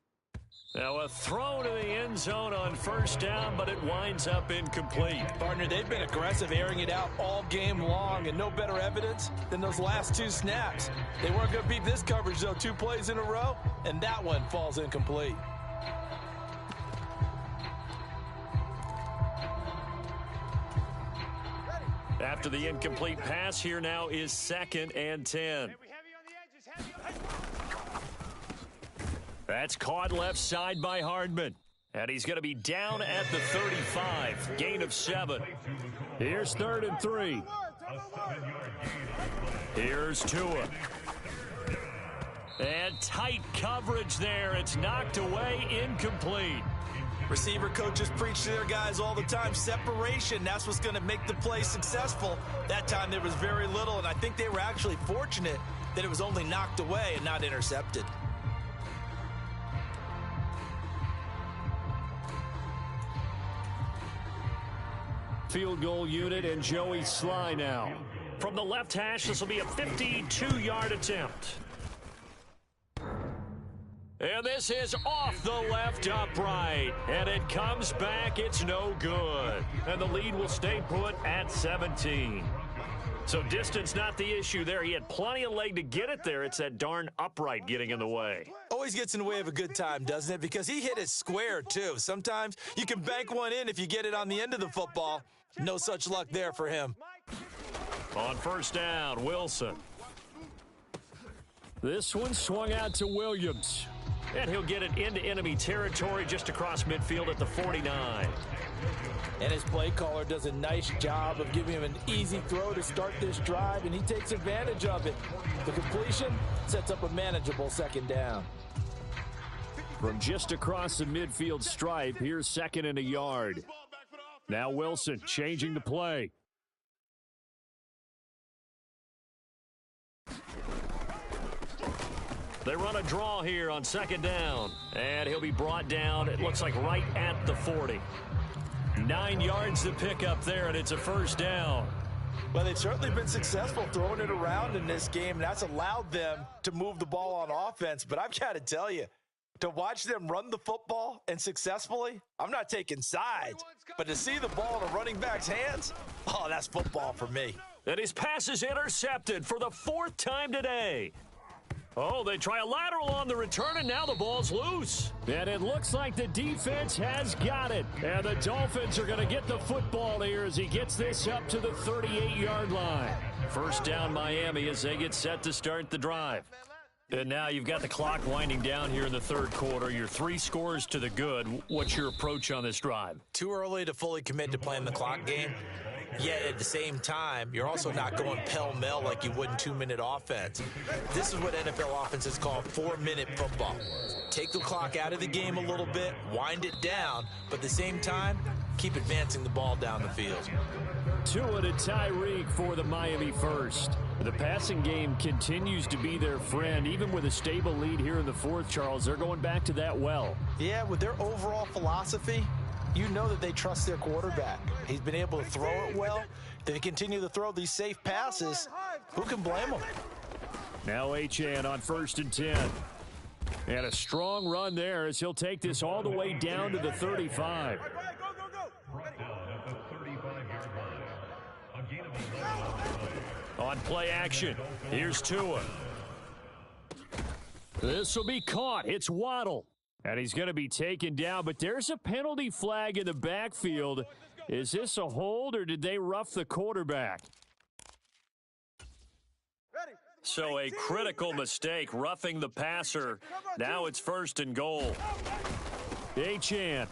Now a throw to the end zone on 1st down, but it winds up incomplete. Partner, they've been aggressive, airing it out all game long, and no better evidence than those last 2 snaps. They weren't going to beat this coverage, though, 2 plays in a row, and that one falls incomplete. After the incomplete pass, here now is 2nd and 10. That's caught left side by Hardman. And he's going to be down at the 35. Gain of 7. Here's 3rd and 3. Here's Tua. And tight coverage there. It's knocked away, incomplete. Receiver coaches preach to their guys all the time. Separation, that's what's going to make the play successful. That time there was very little, and I think they were actually fortunate that it was only knocked away and not intercepted. Field goal unit and Joey Sly now. From the left hash, this will be a 52-yard attempt. And this is off the left upright. And it comes back. It's no good. And the lead will stay put at 17. So distance not the issue there. He had plenty of leg to get it there. It's that darn upright getting in the way. Always gets in the way of a good time, doesn't it? Because he hit it square, too. Sometimes you can bank one in if you get it on the end of the football. No such luck there for him. On 1st down, Wilson. This one swung out to Williams. And he'll get it into enemy territory just across midfield at the 49. And his play caller does a nice job of giving him an easy throw to start this drive, and he takes advantage of it. The completion sets up a manageable 2nd down. From just across the midfield stripe, here's 2nd and a yard. Now Wilson changing the play. They run a draw here on 2nd down. And he'll be brought down, it looks like right at the 40. 9 yards to pick up there, and it's a 1st down. Well, they've certainly been successful throwing it around in this game, and that's allowed them to move the ball on offense. But I've got to tell you, to watch them run the football and successfully, I'm not taking sides. But to see the ball in a running back's hands, oh, that's football for me. And his pass is intercepted for the 4th time today. Oh, they try a lateral on the return, and now the ball's loose. And it looks like the defense has got it. And the Dolphins are going to get the football here as he gets this up to the 38-yard line. 1st down Miami as they get set to start the drive. And now you've got the clock winding down here in the 3rd quarter. You're 3 scores to the good. What's your approach on this drive? Too early to fully commit to playing the clock game. Yet at the same time, you're also not going pell-mell like you would in 2-minute offense. This is what NFL offenses call 4-minute football. Take the clock out of the game a little bit, wind it down, but at the same time, keep advancing the ball down the field. Tua to Tyreek for the Miami first. The passing game continues to be their friend. Even with a stable lead here in the fourth, Charles, they're going back to that well. Yeah, with their overall philosophy, you know that they trust their quarterback. He's been able to throw it well. They continue to throw these safe passes. Who can blame them? Now Achane on 1st and 10. And a strong run there as he'll take this all the way down to the 35. On play action, here's Tua. This will be caught. It's Waddle. And he's going to be taken down, but there's a penalty flag in the backfield. Is this a hold, or did they rough the quarterback? So a critical mistake, roughing the passer. Now it's 1st and goal. Achane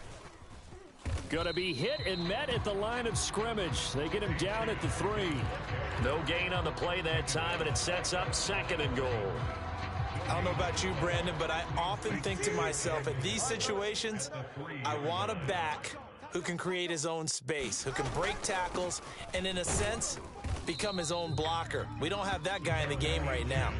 going to be hit and met at the line of scrimmage. They get him down at the 3. No gain on the play that time, and it sets up 2nd and goal. I don't know about you, Brandon, but I often think to myself, in these situations, I want a back who can create his own space, who can break tackles, and in a sense, become his own blocker. We don't have that guy in the game right now.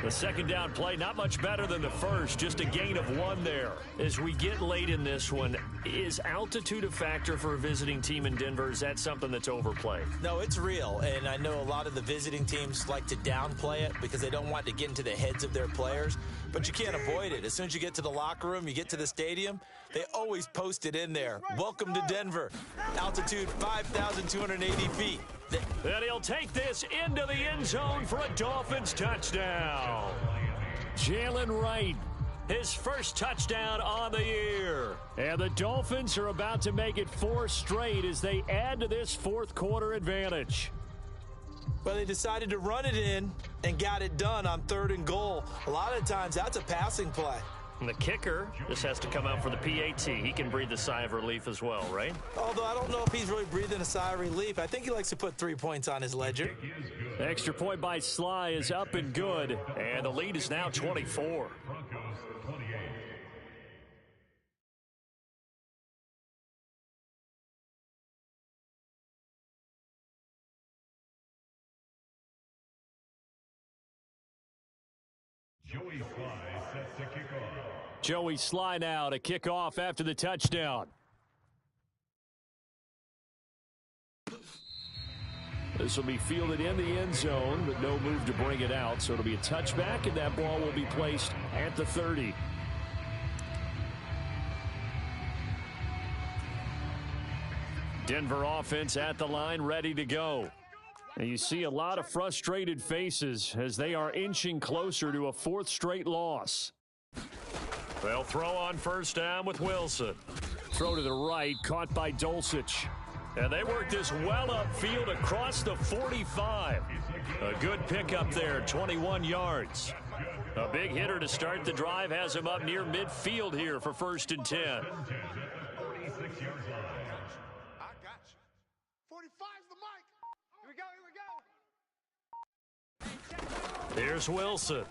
The 2nd down play, not much better than the first, just a gain of 1 there. As we get late in this one, is altitude a factor for a visiting team in Denver? Is that something that's overplayed? No, it's real, and I know a lot of the visiting teams like to downplay it because they don't want to get into the heads of their players, but you can't avoid it. As soon as you get to the locker room, you get to the stadium, they always post it in there. Welcome to Denver. Altitude 5,280 feet. And he'll take this into the end zone for a Dolphins touchdown. Jalen Wright, his first touchdown on the year. And the Dolphins are about to make it 4 straight as they add to this fourth quarter advantage. Well, they decided to run it in and got it done on 3rd and goal. A lot of times, that's a passing play. And the kicker, this has to come out for the PAT. He can breathe a sigh of relief as well, right? Although I don't know if he's really breathing a sigh of relief. I think he likes to put 3 points on his ledger. Extra point by Sly is up and good, and the lead is now 24. Joey Sly now to kick off after the touchdown. This will be fielded in the end zone, but no move to bring it out. So it'll be a touchback, and that ball will be placed at the 30. Denver offense at the line, ready to go. And you see a lot of frustrated faces as they are inching closer to a 4th straight loss. They'll throw on 1st down with Wilson. Throw to the right, caught by Dulcich. And they work this well upfield across the 45. A good pickup there, 21 yards. A big hitter to start the drive has him up near midfield here for 1st and 10. I got you. 45's the mic. Here we go, here we go. Here's Wilson.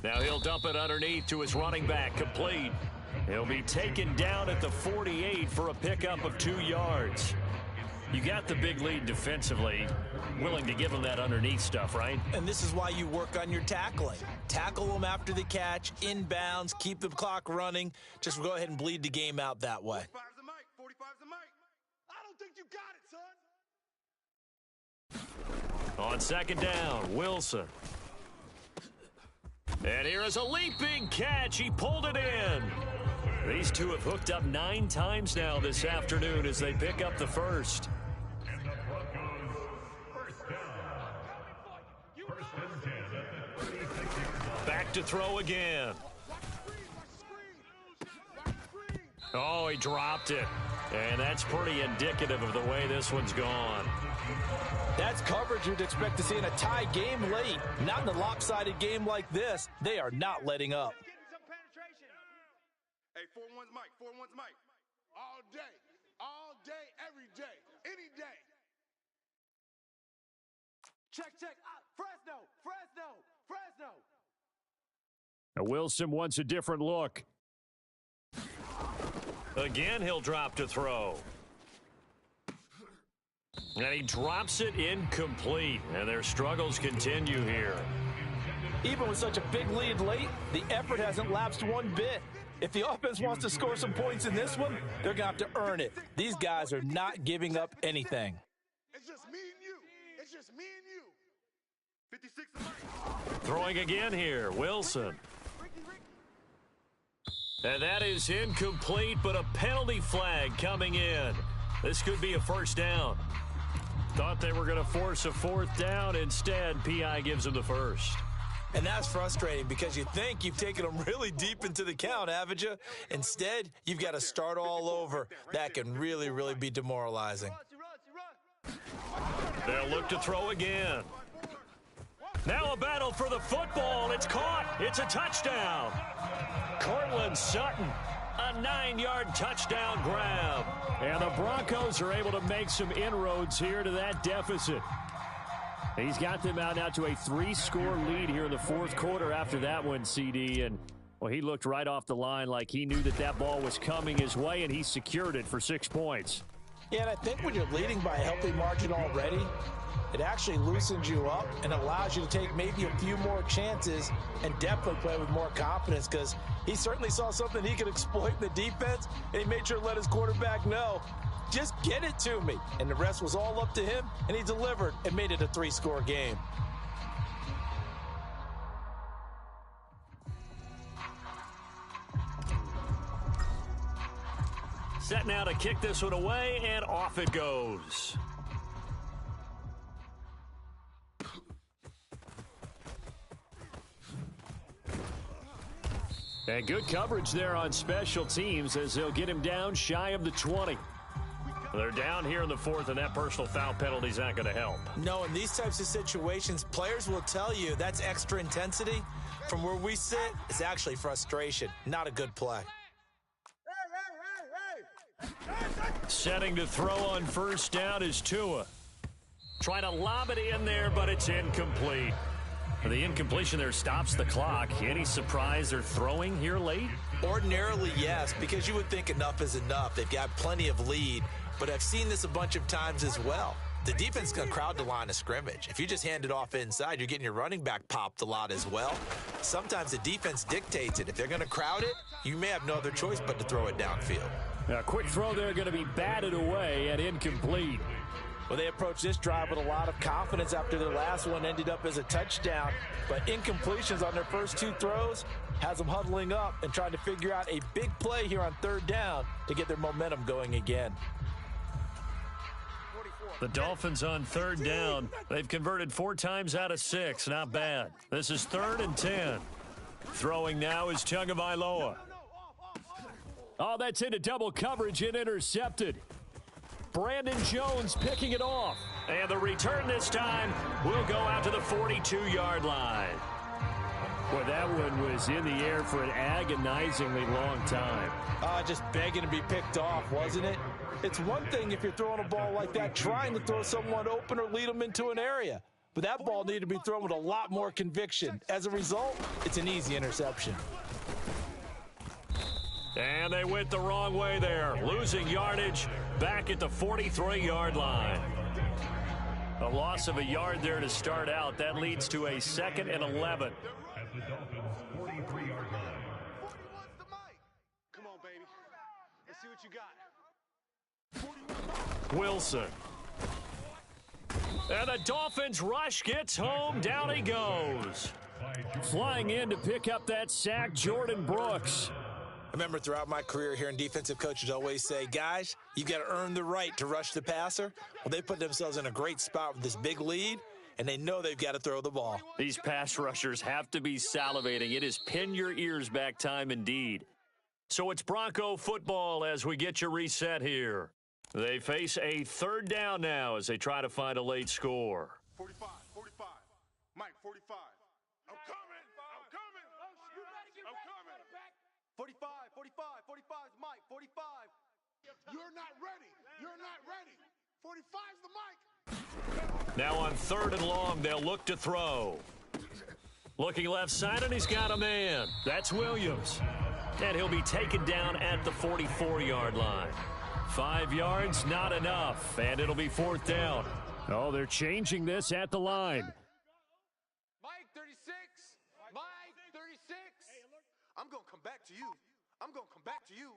Now he'll dump it underneath to his running back, complete. He'll be taken down at the 48 for a pickup of 2 yards. You got the big lead defensively. Willing to give him that underneath stuff, right? And this is why you work on your tackling. Tackle them after the catch, inbounds, keep the clock running. Just go ahead and bleed the game out that way. 45's the mic. 45's the mic. I don't think you got it, son. On 2nd down, Wilson. And here is a leaping catch. He pulled it in. These two have hooked up 9 times now this afternoon as they pick up the first. And the Broncos, 1st down. 1st and 10 at the 36-yard line. Back to throw again. Oh, he dropped it. And that's pretty indicative of the way this one's gone. That's coverage you'd expect to see in a tie game late. Not in a lopsided game like this. They are not letting up. Hey, 4-1's mic. 4-1's mic. All day, every day, any day. Check. Fresno. Now Wilson wants a different look. Again, he'll drop to throw. And he drops it incomplete. And their struggles continue here. Even with such a big lead late, the effort hasn't lapsed one bit. If the offense wants to score some points in this one, they're going to have to earn it. These guys are not giving up anything. It's just me and you. It's just me and you. 56. Throwing again here, Wilson. And that is incomplete, but a penalty flag coming in. This could be a first down. Thought they were going to force a fourth down. Instead, P.I. gives them the first. And that's frustrating because you think you've taken them really deep into the count, haven't you? Instead, you've got to start all over. That can really, really be demoralizing. They'll look to throw again. Now a battle for the football. It's caught. It's a touchdown. Cortland Sutton, a 9-yard touchdown grab. And the Broncos are able to make some inroads here to that deficit. He's got them out now to a 3-score lead here in the fourth quarter after that one, CD. And, well, he looked right off the line like he knew that that ball was coming his way, and he secured it for 6 points. Yeah, and I think when you're leading by a healthy margin already, it actually loosens you up and allows you to take maybe a few more chances and definitely play with more confidence because he certainly saw something he could exploit in the defense, and he made sure to let his quarterback know, just get it to me. And the rest was all up to him, and he delivered and made it a 3-score game. Set now to kick this one away, and off it goes. And good coverage there on special teams as they'll get him down shy of the 20. They're down here in the fourth, and that personal foul penalty is not going to help. No, in these types of situations, players will tell you that's extra intensity. From where we sit, it's actually frustration. Not a good play. Setting to throw on first down is Tua. Trying to lob it in there, but it's incomplete. The incompletion there stops the clock. Any surprise they're throwing here late? Ordinarily, yes, because you would think enough is enough. They've got plenty of lead, but I've seen this a bunch of times as well. The defense is going to crowd the line of scrimmage. If you just hand it off inside, you're getting your running back popped a lot as well. Sometimes the defense dictates it. If they're going to crowd it, you may have no other choice but to throw it downfield. A quick throw there going to be batted away and incomplete. Well, they approached this drive with a lot of confidence after their last one ended up as a touchdown. But incompletions on their first 2 throws has them huddling up and trying to figure out a big play here on third down to get their momentum going again. The Dolphins on third down. They've converted 4 times out of 6. Not bad. This is 3rd and 10. Throwing now is Tagovailoa. Oh, that's into double coverage and intercepted. Brandon Jones picking it off. And the return this time will go out to the 42-yard line. Well, that one was in the air for an agonizingly long time. Just begging to be picked off, wasn't it? It's one thing if you're throwing a ball like that, trying to throw someone open or lead them into an area. But that ball needed to be thrown with a lot more conviction. As a result, it's an easy interception. And they went the wrong way there, losing yardage back at the 43-yard line. A loss of a yard there to start out. That leads to a 2nd and 11. At the Dolphins' 43-yard line. Come on, baby. Let's see what you got. Wilson. And the Dolphins rush gets home. Down he goes. Flying in to pick up that sack, Jordan Brooks. I remember throughout my career hearing defensive coaches always say, guys, you got to earn the right to rush the passer. Well, they put themselves in a great spot with this big lead, and they know they've got to throw the ball. These pass rushers have to be salivating. It is pin your ears back time indeed. So it's Bronco football as we get you reset here. They face a 3rd down now as they try to find a late score. 45. Mike, 45. I'm coming. 45 is Mike. 45. You're not ready. 45's the Mike. Now on 3rd and long, they'll look to throw. Looking left side, and he's got a man. That's Williams. And he'll be taken down at the 44-yard line. 5 yards, not enough, and it'll be 4th down. Oh, they're changing this at the line. Mike, 36. Mike, 36. I'm going to come back to you. I'm going to come back to you.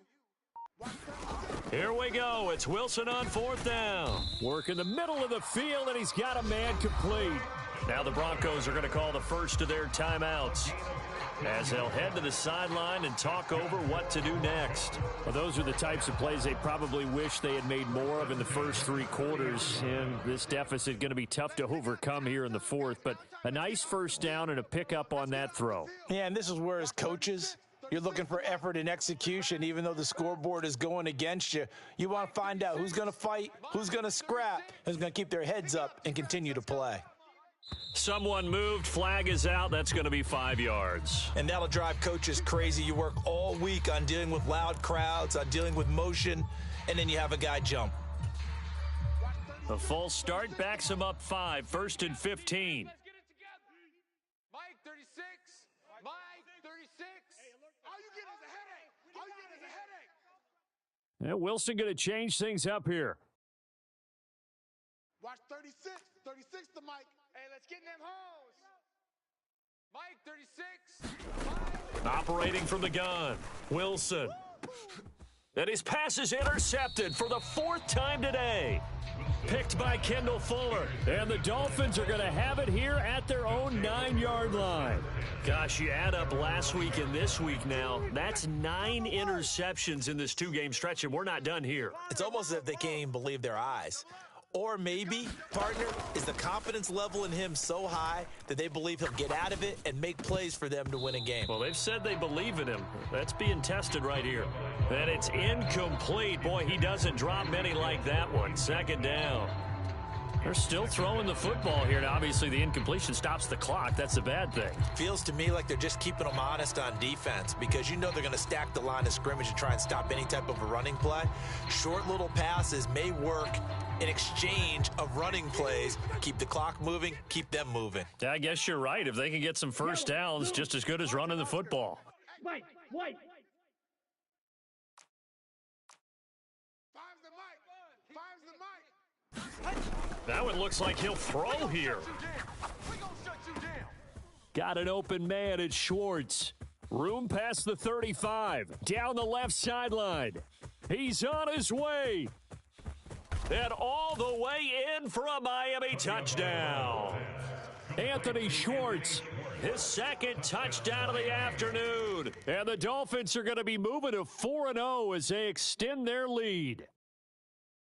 Here we go. It's Wilson on 4th down. Work in the middle of the field, and he's got a man complete. Now the Broncos are going to call the first of their timeouts as they'll head to the sideline and talk over what to do next. Well, those are the types of plays they probably wish they had made more of in the first 3 quarters, and this deficit going to be tough to overcome here in the 4th, but a nice first down and a pickup on that throw. Yeah, and this is where, as coaches, you're looking for effort and execution. Even though the scoreboard is going against you, you want to find out who's going to fight, who's going to scrap, who's going to keep their heads up and continue to play. Someone moved, flag is out, that's going to be 5 yards. And that'll drive coaches crazy. You work all week on dealing with loud crowds, on dealing with motion, and then you have a guy jump. The false start backs him up 5, 1st and 15. Let's get it together. Mike, 36. Mike, 36. All you get is a headache. All you get is a headache. Yeah, Wilson going to change things up here. Watch 36. 36 to Mike. Hey, let's get in them hoes. Mike, 36. Operating from the gun, Wilson. And his pass is intercepted for the 4th time today. Picked by Kendall Fuller. And the Dolphins are going to have it here at their own 9-yard line. Gosh, you add up last week and this week now. That's 9 interceptions in this 2-game stretch, and we're not done here. It's almost as if they can't even believe their eyes. Or maybe, partner, is the confidence level in him so high that they believe he'll get out of it and make plays for them to win a game. Well, they've said they believe in him. That's being tested right here. And it's incomplete. Boy, he doesn't drop many like that one. 2nd down. They're still throwing the football here. Now, obviously, the incompletion stops the clock. That's a bad thing. Feels to me like they're just keeping them honest on defense because you know they're going to stack the line of scrimmage and try and stop any type of a running play. Short little passes may work in exchange of running plays. Keep the clock moving, keep them moving. Yeah, I guess you're right. If they can get some first downs, just as good as running the football. Mike, Mike. Five's the Mike. Five's the Mike. That one looks like he'll throw here. We gonna shut you down. Got an open man at Schwartz. Room past the 35. Down the left sideline. He's on his way. And all the way in for a Miami touchdown. Anthony Schwartz, his 2nd touchdown of the afternoon. And the Dolphins are going to be moving to 4-0 as they extend their lead.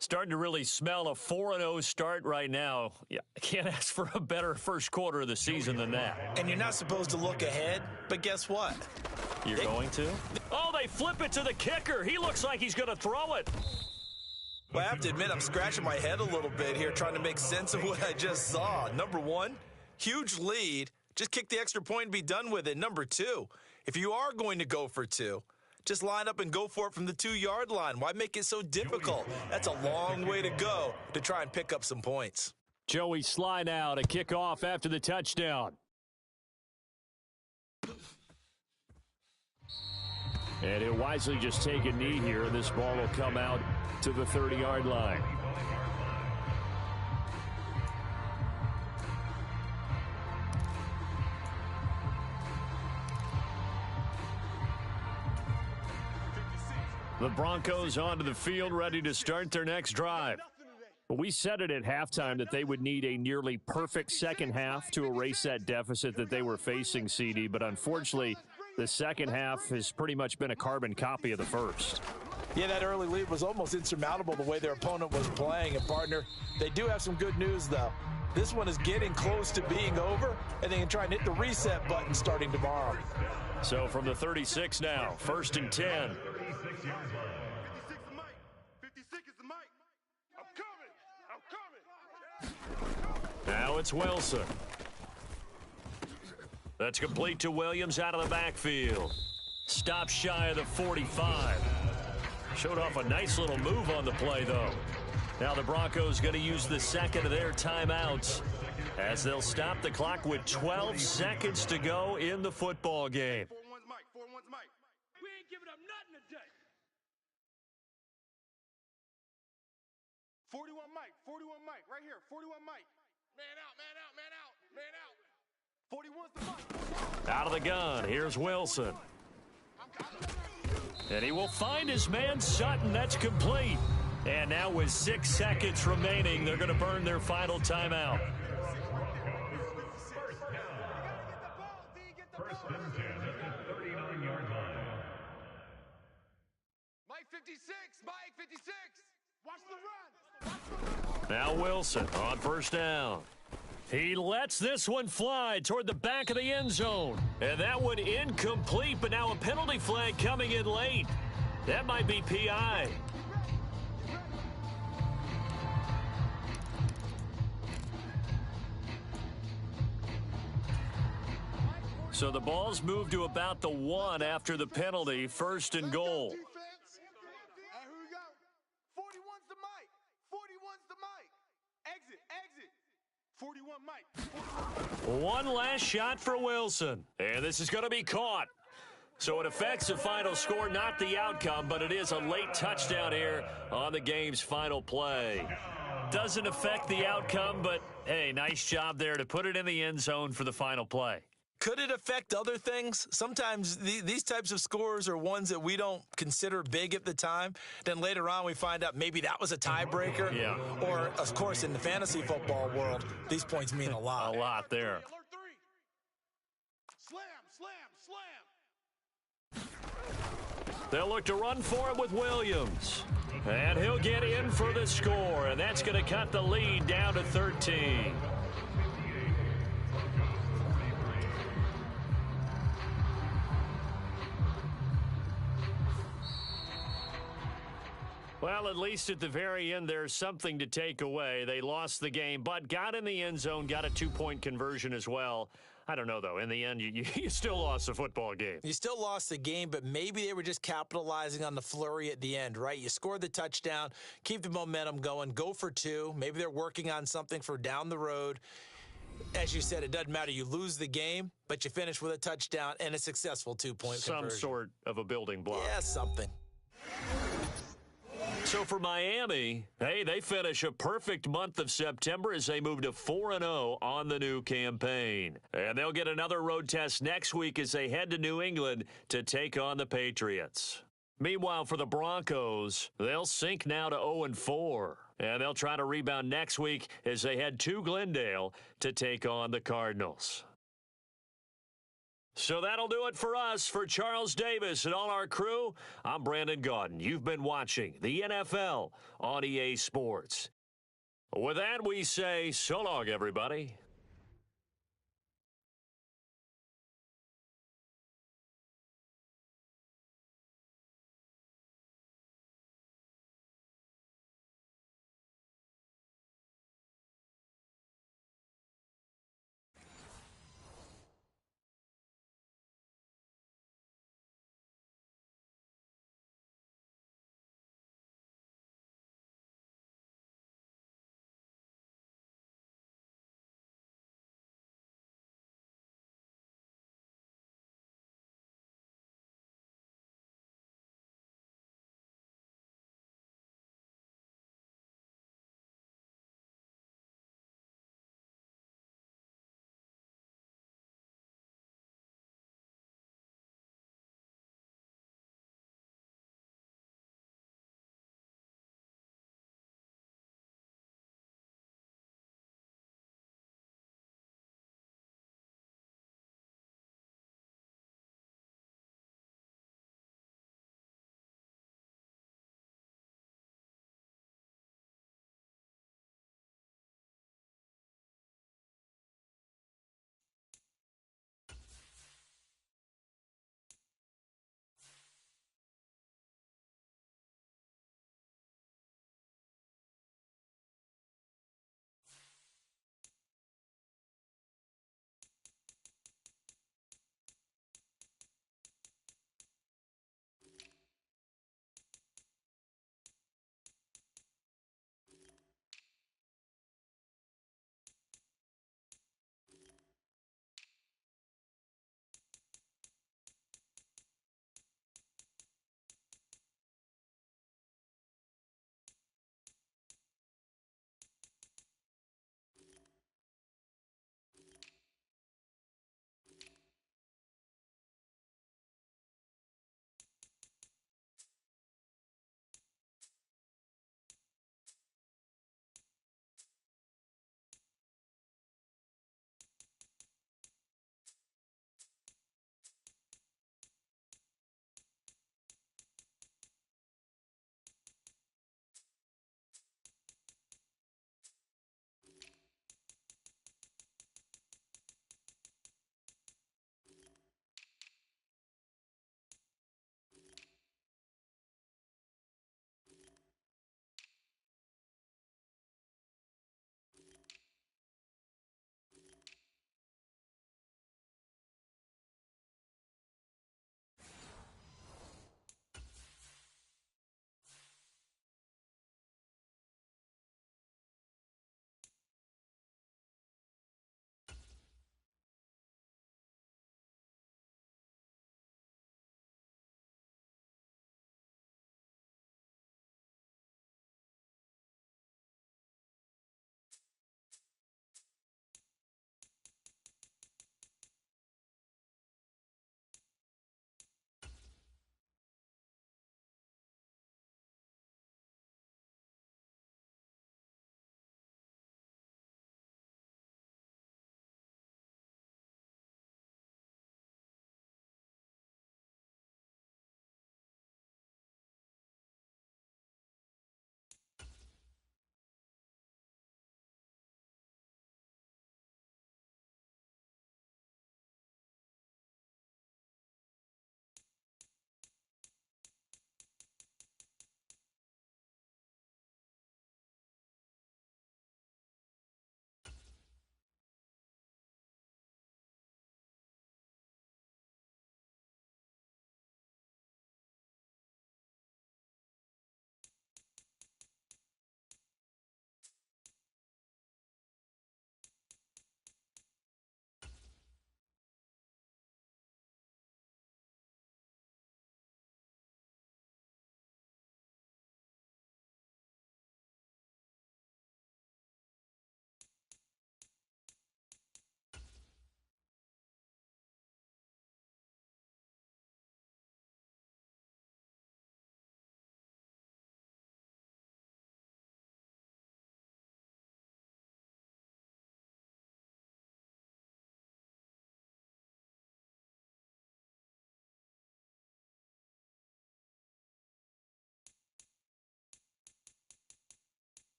Starting to really smell a 4-0 start right now. Yeah, I can't ask for a better first quarter of the season than that. And you're not supposed to look ahead, but guess what? You're going to? Oh, they flip it to the kicker. He looks like he's going to throw it. Well, I have to admit, I'm scratching my head a little bit here trying to make sense of what I just saw. Number 1, huge lead. Just kick the extra point and be done with it. Number 2, if you are going to go for 2, just line up and go for it from the 2-yard line. Why make it so difficult? That's a long way to go to try and pick up some points. Joey Sly now to kick off after the touchdown. And he'll wisely just take a knee here, and this ball will come out to the 30-yard line. The Broncos onto the field, ready to start their next drive. We said it at halftime that they would need a nearly perfect second half to erase that deficit that they were facing, CD, but unfortunately, the second half has pretty much been a carbon copy of the first. Yeah, that early lead was almost insurmountable the way their opponent was playing. And, partner, they do have some good news, though. This one is getting close to being over, and they can try and hit the reset button starting tomorrow. So from the 36 now, 1st and 10. 56 is the Mike. 56 is the Mike. I'm coming. Now it's Wilson. That's complete to Williams out of the backfield. Stop shy of the 45. Showed off a nice little move on the play, though. Now the Broncos going to use the 2nd of their timeouts as they'll stop the clock with 12 seconds to go in the football game. 4-1's Mike. 4-1's Mike. We ain't giving I'm nutting today. 41 Mike, 41 Mike, right here, 41 Mike. Man out, man out, man out, man out. 41's the Mike. Out of the gun, here's Wilson. And he will find his man Sutton. That's complete. And now with 6 seconds remaining, they're going to burn their final timeout. First and 10 at the 39-yard line. Mike 56, Mike 56. Watch the run. Watch the run. Now Wilson on first down. He lets this one fly toward the back of the end zone. And that one incomplete, but now a penalty flag coming in late. That might be PI. So the ball's moved to about the 1 after the penalty, first and goal. Defense. And here we go. 41's the Mike. 41's the Mike. Exit, exit. 41 Mike. One last shot for Wilson. And this is going to be caught. So it affects the final score, not the outcome, but it is a late touchdown here on the game's final play. Doesn't affect the outcome, but hey, nice job there to put it in the end zone for the final play. Could it affect other things? Sometimes these types of scores are ones that we don't consider big at the time. Then later on we find out maybe that was a tiebreaker. Yeah. Or, of course, in the fantasy football world, these points mean a lot. A lot there. Alert 3. Slam, slam, slam. They'll look to run for it with Williams. And he'll get in for the score, and that's going to cut the lead down to 13. Well, at least at the very end, there's something to take away. They lost the game, but got in the end zone, got a 2-point conversion as well. I don't know, though. In the end, you still lost the football game. You still lost the game, but maybe they were just capitalizing on the flurry at the end, right? You scored the touchdown, keep the momentum going, go for 2. Maybe they're working on something for down the road. As you said, it doesn't matter. You lose the game, but you finish with a touchdown and a successful 2-point conversion. Some sort of a building block. Yeah, something. So for Miami, hey, they finish a perfect month of September as they move to 4-0 on the new campaign. And they'll get another road test next week as they head to New England to take on the Patriots. Meanwhile, for the Broncos, they'll sink now to 0-4. And they'll try to rebound next week as they head to Glendale to take on the Cardinals. So that'll do it for us. For Charles Davis and all our crew, I'm Brandon Gaudin. You've been watching the NFL on EA Sports. With that, we say so long, everybody.